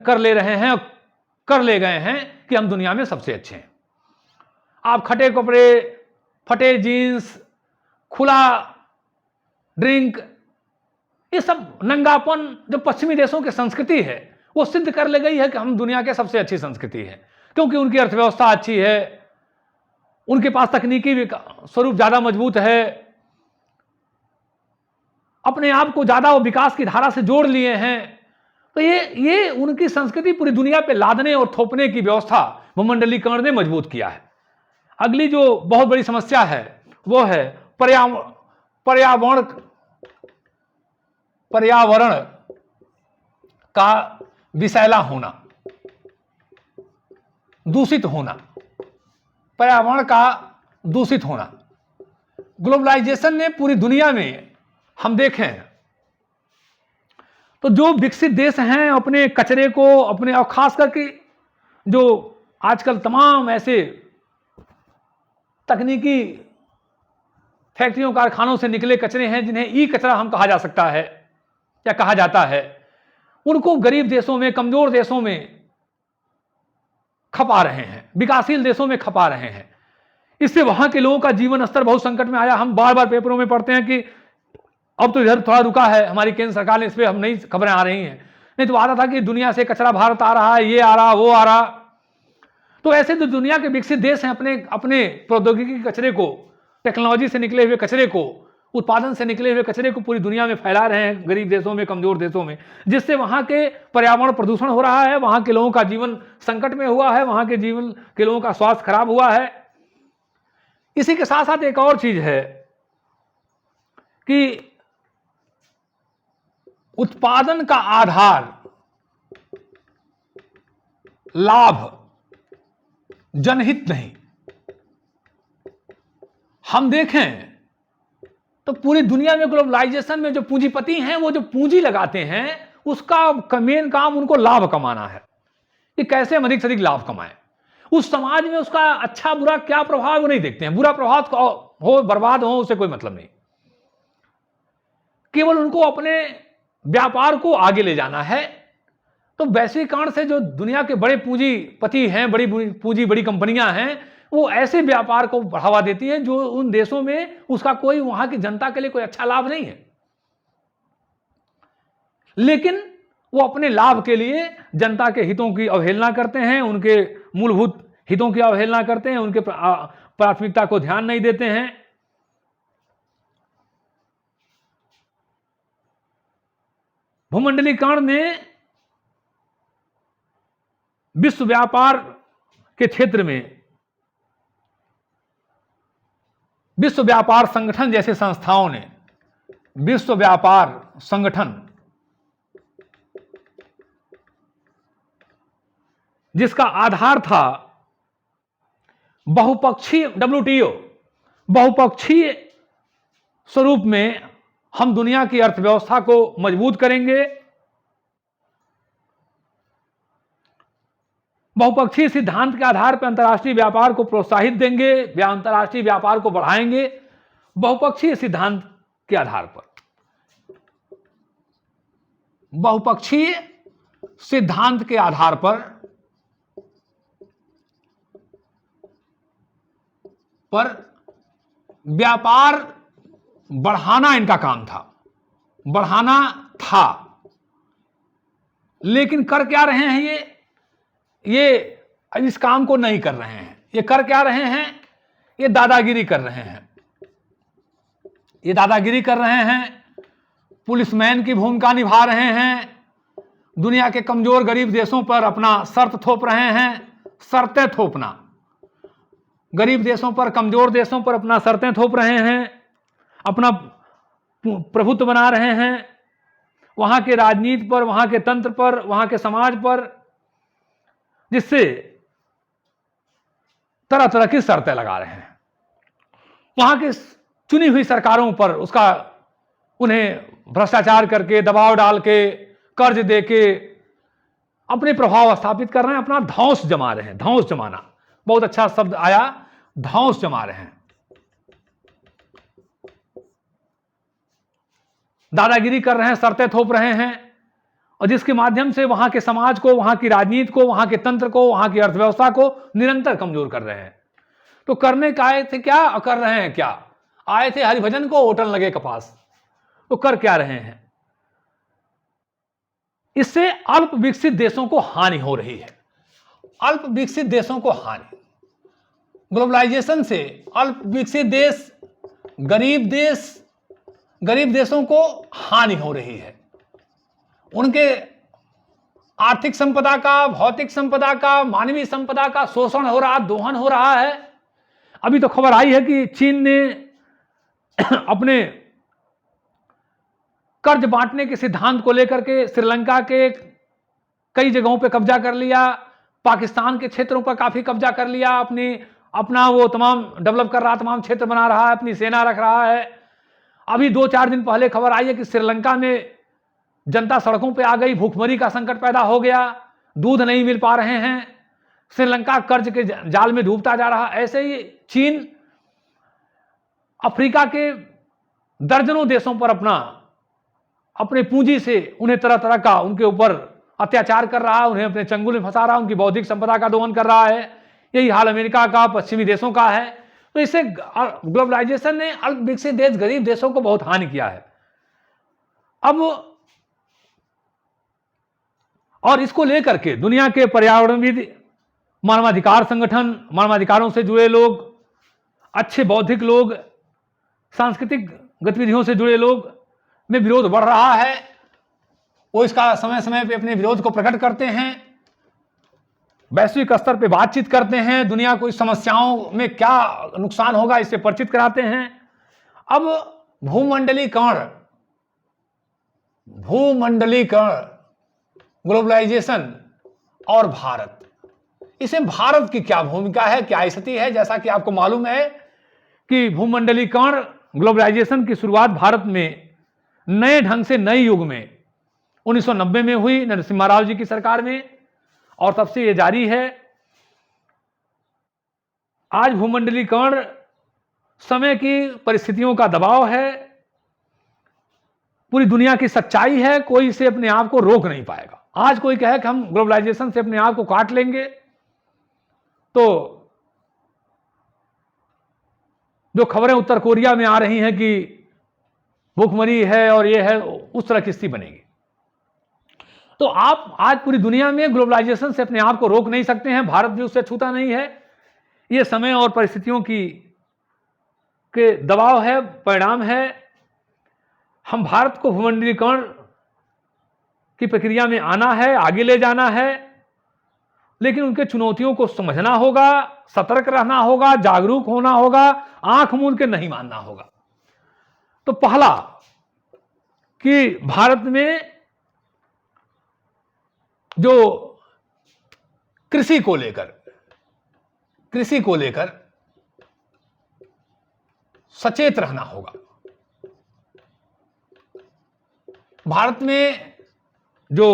कर ले रहे हैं, कर ले गए हैं कि हम दुनिया में सबसे अच्छे हैं। आप खटे कपड़े, फटे जीन्स, खुला ड्रिंक, ये सब नंगापन जो पश्चिमी देशों की संस्कृति है वो सिद्ध कर ले गई है कि हम दुनिया के सबसे अच्छी संस्कृति है, क्योंकि उनकी अर्थव्यवस्था अच्छी है, उनके पास तकनीकी स्वरूप ज्यादा मजबूत है, अपने आप को ज्यादा वो विकास की धारा से जोड़ लिए हैं। तो ये उनकी संस्कृति पूरी दुनिया पे लादने और थोपने की व्यवस्था भूमंडलीकरण ने मजबूत किया है। अगली जो बहुत बड़ी समस्या है वो है पर्यावरण का विषैला होना, दूषित होना, पर्यावरण का दूषित होना। ग्लोबलाइजेशन ने पूरी दुनिया में हम देखें तो जो विकसित देश हैं अपने कचरे को अपने, और खास करके जो आजकल तमाम ऐसे तकनीकी फैक्ट्रियों कारखानों से निकले कचरे हैं जिन्हें ई कचरा हम कहा जा सकता है या कहा जाता है, उनको गरीब देशों में, कमजोर देशों में खपा रहे हैं, विकासशील देशों में खपा रहे हैं। इससे वहां के लोगों का जीवन स्तर बहुत संकट में आया। हम बार बार पेपरों में पढ़ते हैं कि अब तो इधर थोड़ा रुका है, हमारी केंद्र सरकार ने इस पर हम नई खबरें आ रही हैं, नहीं तो आ रहा था कि दुनिया से कचरा भारत आ रहा है, ये आ रहा, वो आ रहा। तो ऐसे जो दुनिया के विकसित देश हैं अपने प्रौद्योगिकी के कचरे को, टेक्नोलॉजी से निकले हुए कचरे को, उत्पादन से निकले हुए कचरे को पूरी दुनिया में फैला रहे हैं, गरीब देशों में, कमजोर देशों में, जिससे वहां के पर्यावरण प्रदूषण हो रहा है, वहां के लोगों का जीवन संकट में हुआ है, वहां के जीवन के लोगों का स्वास्थ्य खराब हुआ है। इसी के साथ साथ एक और चीज है कि उत्पादन का आधार लाभ, जनहित नहीं। हम देखें तो पूरी दुनिया में ग्लोबलाइजेशन में जो पूंजीपति हैं वो जो पूंजी लगाते हैं उसका मेन काम उनको लाभ कमाना है कि कैसे हम अधिक से अधिक लाभ कमाएं। उस समाज में उसका अच्छा बुरा क्या प्रभाव वो नहीं देखते हैं, बुरा प्रभाव हो, बर्बाद हो, उससे कोई मतलब नहीं। केवल उनको अपने व्यापार को आगे ले जाना है। तो वैश्वीकरण से जो दुनिया के बड़े पूंजीपति हैं, बड़ी पूंजी, बड़ी कंपनियां हैं, वो ऐसे व्यापार को बढ़ावा देती है जो उन देशों में उसका कोई, वहां की जनता के लिए कोई अच्छा लाभ नहीं है, लेकिन वो अपने लाभ के लिए जनता के हितों की अवहेलना करते हैं, उनके मूलभूत हितों की अवहेलना करते हैं, उनके प्राथमिकता को ध्यान नहीं देते हैं। भूमंडलीकरण ने विश्व व्यापार के क्षेत्र में विश्व व्यापार संगठन जैसे संस्थाओं ने, विश्व व्यापार संगठन जिसका आधार था बहुपक्षीय WTO, बहुपक्षीय स्वरूप में हम दुनिया की अर्थव्यवस्था को मजबूत करेंगे, बहुपक्षीय सिद्धांत के आधार पर अंतर्राष्ट्रीय व्यापार को प्रोत्साहित देंगे, अंतर्राष्ट्रीय व्यापार को बढ़ाएंगे, बहुपक्षीय सिद्धांत के आधार पर, बहुपक्षीय सिद्धांत के आधार पर व्यापार बढ़ाना इनका काम था, बढ़ाना था। लेकिन कर क्या रहे हैं ये इस काम को नहीं कर रहे हैं। ये कर क्या रहे हैं? ये दादागिरी कर रहे हैं, ये दादागिरी कर रहे हैं, पुलिसमैन की भूमिका निभा रहे हैं, दुनिया के कमजोर गरीब देशों पर अपना शर्त थोप रहे हैं, शर्तें थोपना, गरीब देशों पर, कमजोर देशों पर अपना शर्तें थोप रहे हैं, अपना प्रभुत्व बना रहे हैं, वहां के राजनीति पर, वहां के तंत्र पर, वहां के समाज पर, जिससे तरह तरह की शर्तें लगा रहे हैं। वहां की चुनी हुई सरकारों पर उसका, उन्हें भ्रष्टाचार करके, दबाव डाल के, कर्ज दे के अपने प्रभाव स्थापित कर रहे हैं, अपना धौंस जमा रहे हैं। धौंस जमाना बहुत अच्छा शब्द आया, धौंस जमा रहे हैं, दादागिरी कर रहे हैं, शर्तें थोप रहे हैं, और जिसके माध्यम से वहां के समाज को, वहां की राजनीति को, वहां के तंत्र को, वहां की अर्थव्यवस्था को निरंतर कमजोर कर रहे हैं। तो करने का आए थे क्या और कर रहे हैं क्या? आए थे हरिभजन को, ओटन लगे कपास। तो कर क्या रहे हैं? इससे अल्प विकसित देशों को हानि हो रही है। अल्प विकसित देशों को हानि, ग्लोबलाइजेशन से अल्प विकसित देश, गरीब देशों को हानि हो रही है। उनके आर्थिक संपदा का, भौतिक संपदा का, मानवीय संपदा का शोषण हो रहा, दोहन हो रहा है। अभी तो खबर आई है कि चीन ने अपने कर्ज बांटने के सिद्धांत को लेकर के श्रीलंका के कई जगहों पे कब्जा कर लिया, पाकिस्तान के क्षेत्रों पर काफी कब्जा कर लिया, अपना वो तमाम डेवलप कर रहा, तमाम क्षेत्र बना रहा है, अपनी सेना रख रहा है। अभी 2-4 दिन पहले खबर आई है कि श्रीलंका में जनता सड़कों पे आ गई, भूखमरी का संकट पैदा हो गया, दूध नहीं मिल पा रहे हैं, श्रीलंका कर्ज के जाल में डूबता जा रहा। ऐसे ही चीन अफ्रीका के दर्जनों देशों पर अपने पूंजी से उन्हें तरह तरह का उनके ऊपर अत्याचार कर रहा है, उन्हें अपने चंगुल में फंसा रहा है, उनकी बौद्धिक संपदा का दोहन कर रहा है। यही हाल अमेरिका का, पश्चिमी देशों का है। तो इससे ग्लोबलाइजेशन ने अल्प विकसित देश, गरीब देशों को बहुत हानि किया है। अब और इसको लेकर के दुनिया के पर्यावरणविद, मानवाधिकार संगठन, मानवाधिकारों से जुड़े लोग, अच्छे बौद्धिक लोग, सांस्कृतिक गतिविधियों से जुड़े लोग में विरोध बढ़ रहा है। वो इसका समय समय पे अपने विरोध को प्रकट करते हैं, वैश्विक स्तर पे बातचीत करते हैं, दुनिया को इस समस्याओं में क्या नुकसान होगा इससे परिचित कराते हैं। अब भूमंडलीकरण, ग्लोबलाइजेशन और भारत, इसमें भारत की क्या भूमिका है, क्या स्थिति है? जैसा कि आपको मालूम है कि भूमंडलीकरण, ग्लोबलाइजेशन की शुरुआत भारत में नए ढंग से, नए युग में 1990 में हुई, नरसिम्हा राव जी की सरकार में, और तब से ये जारी है। आज भूमंडलीकरण समय की परिस्थितियों का दबाव है, पूरी दुनिया की सच्चाई है, कोई इसे अपने आप को रोक नहीं पाएगा। आज कोई कहे कि हम ग्लोबलाइजेशन से अपने आप को काट लेंगे, तो जो खबरें उत्तर कोरिया में आ रही हैं कि भूखमरी है और ये है, उस तरह की स्थिति बनेगी। तो आप आज पूरी दुनिया में ग्लोबलाइजेशन से अपने आप को रोक नहीं सकते हैं, भारत भी उससे छूता नहीं है। ये समय और परिस्थितियों के दबाव है, परिणाम है। हम भारत को भूमंडलीकरण की प्रक्रिया में आना है, आगे ले जाना है, लेकिन उनके चुनौतियों को समझना होगा, सतर्क रहना होगा, जागरूक होना होगा, आंख मूंद के नहीं मानना होगा। तो पहला कि भारत में जो कृषि को लेकर सचेत रहना होगा। भारत में जो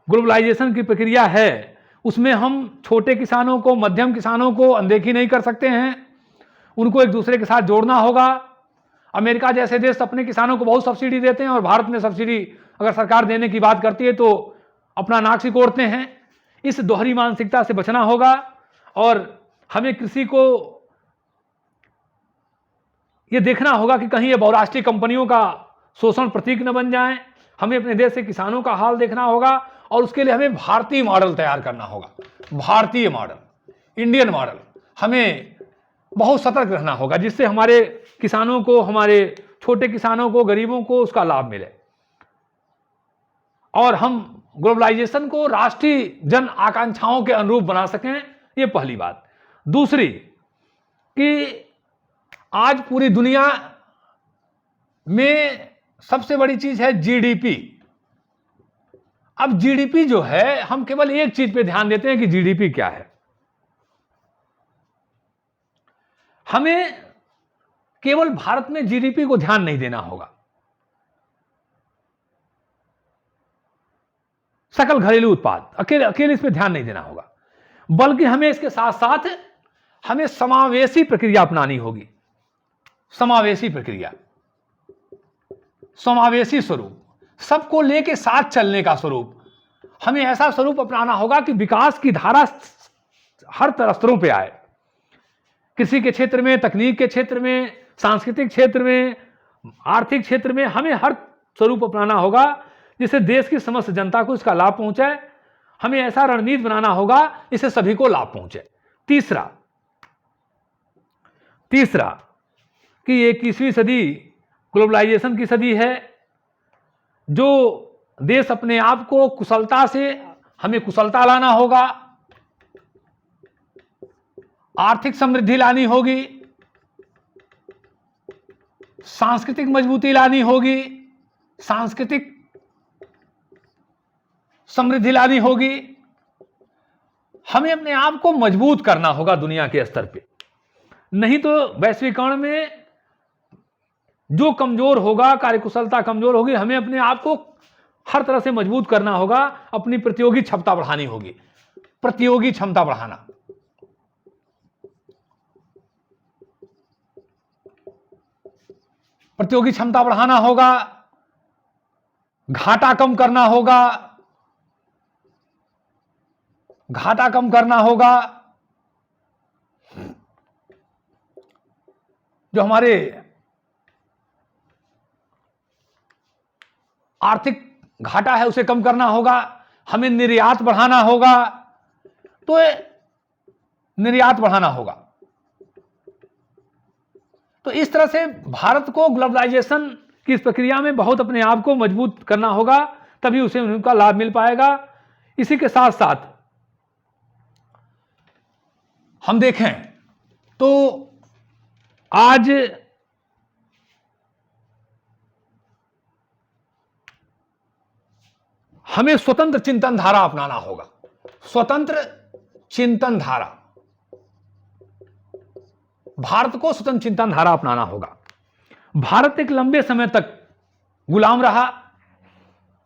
ग्लोबलाइजेशन की प्रक्रिया है, उसमें हम छोटे किसानों को, मध्यम किसानों को अनदेखी नहीं कर सकते हैं, उनको एक दूसरे के साथ जोड़ना होगा। अमेरिका जैसे देश अपने किसानों को बहुत सब्सिडी देते हैं, और भारत में सब्सिडी अगर सरकार देने की बात करती है तो अपना नाक सिकोड़ते हैं। इस दोहरी मानसिकता से बचना होगा, और हमें कृषि को यह देखना होगा कि कहीं ये बहुराष्ट्रीय कंपनियों का शोषण प्रतीक न बन जाएं। हमें अपने देश के किसानों का हाल देखना होगा, और उसके लिए हमें भारतीय मॉडल तैयार करना होगा। भारतीय मॉडल, इंडियन मॉडल, हमें बहुत सतर्क रहना होगा, जिससे हमारे किसानों को, हमारे छोटे किसानों को, गरीबों को उसका लाभ मिले, और हम ग्लोबलाइजेशन को राष्ट्रीय जन आकांक्षाओं के अनुरूप बना सकें। ये पहली बात। दूसरी कि आज पूरी दुनिया में सबसे बड़ी चीज है जीडीपी। अब जीडीपी जो है, हम केवल एक चीज पे ध्यान देते हैं कि जीडीपी क्या है। हमें केवल भारत में जीडीपी को ध्यान नहीं देना होगा, सकल घरेलू उत्पाद अकेले इस पे ध्यान नहीं देना होगा, बल्कि हमें इसके साथ साथ हमें समावेशी प्रक्रिया अपनानी होगी। समावेशी प्रक्रिया, समावेशी स्वरूप, सबको लेके साथ चलने का स्वरूप। हमें ऐसा स्वरूप अपनाना होगा कि विकास की धारा हर स्तरों पे आए, कृषि के क्षेत्र में, तकनीक के क्षेत्र में, सांस्कृतिक क्षेत्र में, आर्थिक क्षेत्र में। हमें हर स्वरूप अपनाना होगा जिससे देश की समस्त जनता को इसका लाभ पहुंचे। हमें ऐसा रणनीति बनाना होगा जिससे सभी को लाभ पहुंचे। तीसरा कि 21वीं सदी ग्लोबलाइजेशन की सदी है, जो देश अपने आप को कुशलता से, हमें कुशलता लाना होगा, आर्थिक समृद्धि लानी होगी, सांस्कृतिक मजबूती लानी होगी, सांस्कृतिक समृद्धि लानी होगी। हमें अपने आप को मजबूत करना होगा दुनिया के स्तर पे, नहीं तो वैश्वीकरण में जो कमजोर होगा, कार्यकुशलता कमजोर होगी। हमें अपने आप को हर तरह से मजबूत करना होगा, अपनी प्रतियोगी क्षमता बढ़ानी होगी। प्रतियोगी क्षमता बढ़ाना, प्रतियोगी क्षमता बढ़ाना होगा, घाटा कम करना होगा, घाटा कम करना होगा। जो हमारे आर्थिक घाटा है उसे कम करना होगा। हमें निर्यात बढ़ाना होगा, तो निर्यात बढ़ाना होगा। तो इस तरह से भारत को ग्लोबलाइजेशन की इस प्रक्रिया में बहुत अपने आप को मजबूत करना होगा, तभी उसे उनका लाभ मिल पाएगा। इसी के साथ साथ हम देखें तो आज हमें स्वतंत्र चिंतन धारा अपनाना होगा। स्वतंत्र चिंतन धारा, भारत को स्वतंत्र चिंतन धारा अपनाना होगा। भारत एक लंबे समय तक गुलाम रहा।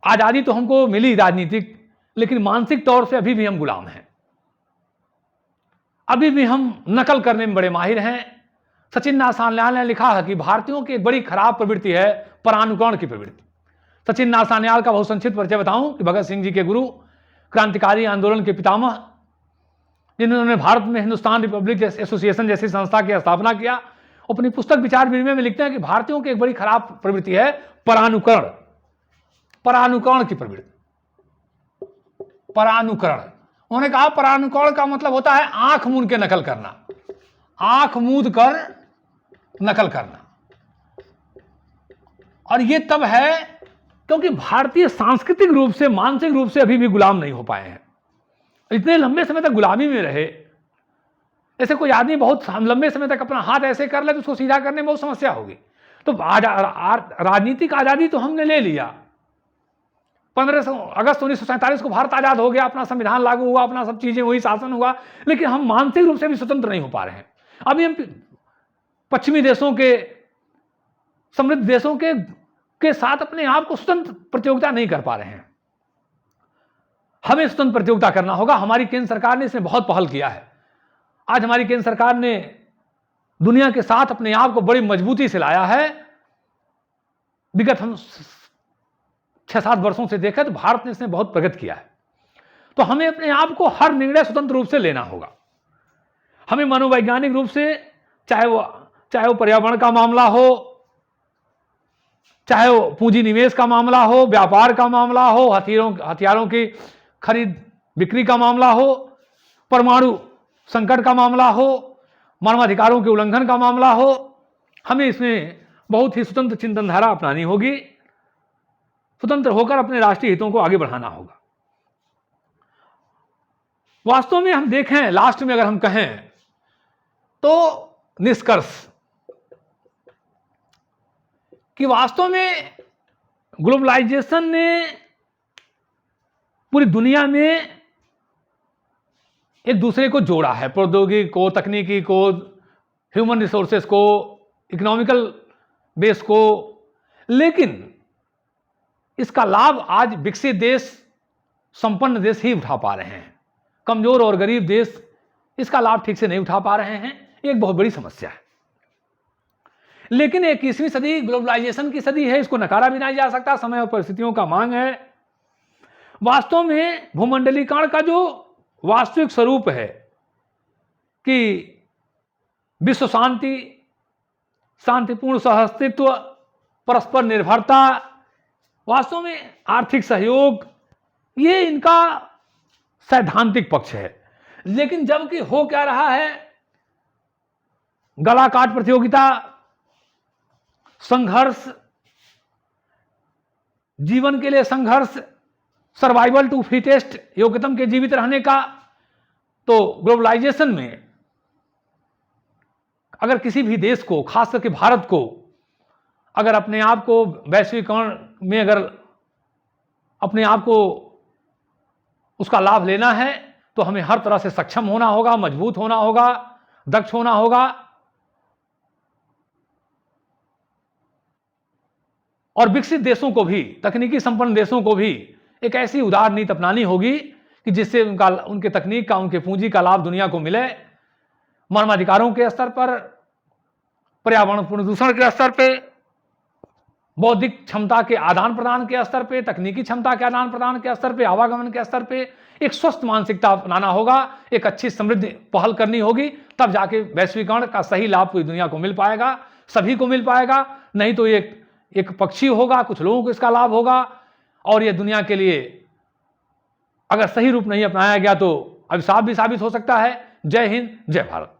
आजादी तो हमको मिली राजनीतिक, लेकिन मानसिक तौर से अभी भी हम गुलाम हैं। अभी भी हम नकल करने में बड़े माहिर हैं। सचिन नासान्याल ने लिखा है कि भारतीयों की एक बड़ी खराब प्रवृत्ति है परानुकरण की प्रवृत्ति। सचिन नासान्याल का बहुत संक्षिप्त परिचय बताऊं कि भगत सिंह जी के गुरु, क्रांतिकारी आंदोलन के पितामह, जिन्होंने भारत में हिंदुस्तान रिपब्लिक एसोसिएशन जैसी संस्था की स्थापना किया, अपनी पुस्तक विचार विनिमय में लिखते हैं कि भारतीयों की एक बड़ी खराब प्रवृत्ति है परानुकरण, परानुकरण की प्रवृत्ति। परानुकरण, उन्होंने कहा परानुकरण का मतलब होता है आंख मूंद के नकल करना, आंख मूंद कर नकल करना। और यह तब है क्योंकि भारतीय सांस्कृतिक रूप से, मानसिक रूप से अभी भी गुलाम नहीं हो पाए हैं। इतने लंबे समय तक गुलामी में रहे। ऐसे कोई आदमी बहुत लंबे समय तक अपना हाथ ऐसे कर ले तो उसको सीधा करने में बहुत समस्या होगी। तो राजनीतिक आजादी तो हमने ले लिया। 15 अगस्त 1947 को भारत आजाद हो गया, अपना संविधान लागू हुआ, अपना सब चीजें वही शासन हुआ, लेकिन हम मानसिक रूप से भी स्वतंत्र नहीं हो पा रहे हैं। अभी हम पश्चिमी देशों के, समृद्ध देशों के साथ अपने आप को स्वतंत्र प्रतियोगिता नहीं कर पा रहे हैं। हमें स्वतंत्र प्रतियोगिता करना होगा। हमारी केंद्र सरकार ने इसमें बहुत पहल किया है। आज हमारी केंद्र सरकार ने दुनिया के साथ अपने आप को बड़ी मजबूती से लाया है। विगत हम 6-7 वर्षों से देखें तो भारत ने इसमें बहुत प्रगति किया है। तो हमें अपने आप को हर निर्णय स्वतंत्र रूप से लेना होगा। हमें मनोवैज्ञानिक रूप से, चाहे वो पर्यावरण का मामला हो, चाहे वो पूंजी निवेश का मामला हो, व्यापार का मामला हो, हथियारों की खरीद बिक्री का मामला हो, परमाणु संकट का मामला हो, मानवाधिकारों के उल्लंघन का मामला हो, हमें इसमें बहुत ही स्वतंत्र चिंतन धारा अपनानी होगी। स्वतंत्र होकर अपने राष्ट्रीय हितों को आगे बढ़ाना होगा। वास्तव में हम देखें, लास्ट में अगर हम कहें तो निष्कर्ष कि वास्तव में ग्लोबलाइजेशन ने पूरी दुनिया में एक दूसरे को जोड़ा है, प्रौद्योगिकी को, तकनीकी को, ह्यूमन रिसोर्सेस को, इकोनॉमिकल बेस को। लेकिन इसका लाभ आज विकसित देश, संपन्न देश ही उठा पा रहे हैं। कमजोर और गरीब देश इसका लाभ ठीक से नहीं उठा पा रहे हैं। एक बहुत बड़ी समस्या है। लेकिन 21वीं सदी ग्लोबलाइजेशन की सदी है, इसको नकारा भी नहीं जा सकता, समय और परिस्थितियों का मांग है। वास्तव में भूमंडलीकरण का जो वास्तविक स्वरूप है कि विश्व शांति, शांतिपूर्ण सहअस्तित्व, परस्पर निर्भरता, वास्तव में आर्थिक सहयोग, ये इनका सैद्धांतिक पक्ष है। लेकिन जबकि हो क्या रहा है, गला काट प्रतियोगिता, संघर्ष, जीवन के लिए संघर्ष, सर्वाइवल टू फिटेस्ट, योग्यतम के जीवित रहने का। तो ग्लोबलाइजेशन में अगर किसी भी देश को, खास करके भारत को, अगर अपने आप को वैश्वीकरण में अगर अपने आप को उसका लाभ लेना है तो हमें हर तरह से सक्षम होना होगा, मजबूत होना होगा, दक्ष होना होगा और विकसित देशों को भी, तकनीकी संपन्न देशों को भी एक ऐसी उदार नीति अपनानी होगी कि जिससे उनके तकनीक का, उनके पूंजी का लाभ दुनिया को मिले। मानवाधिकारों के स्तर पर, पर्यावरण प्रदूषण के स्तर पे, बौद्धिक क्षमता के आदान प्रदान के स्तर पे, तकनीकी क्षमता के आदान प्रदान के स्तर पे, आवागमन के स्तर पे एक स्वस्थ मानसिकता अपनाना होगा, एक अच्छी समृद्धि पहल करनी होगी, तब जाके वैश्वीकरण का सही लाभ पूरी दुनिया को मिल पाएगा, सभी को मिल पाएगा। नहीं तो एक पक्षी होगा, कुछ लोगों को इसका लाभ होगा और यह दुनिया के लिए अगर सही रूप नहीं अपनाया गया तो अभिशाप भी साबित हो सकता है। जय हिंद, जय भारत।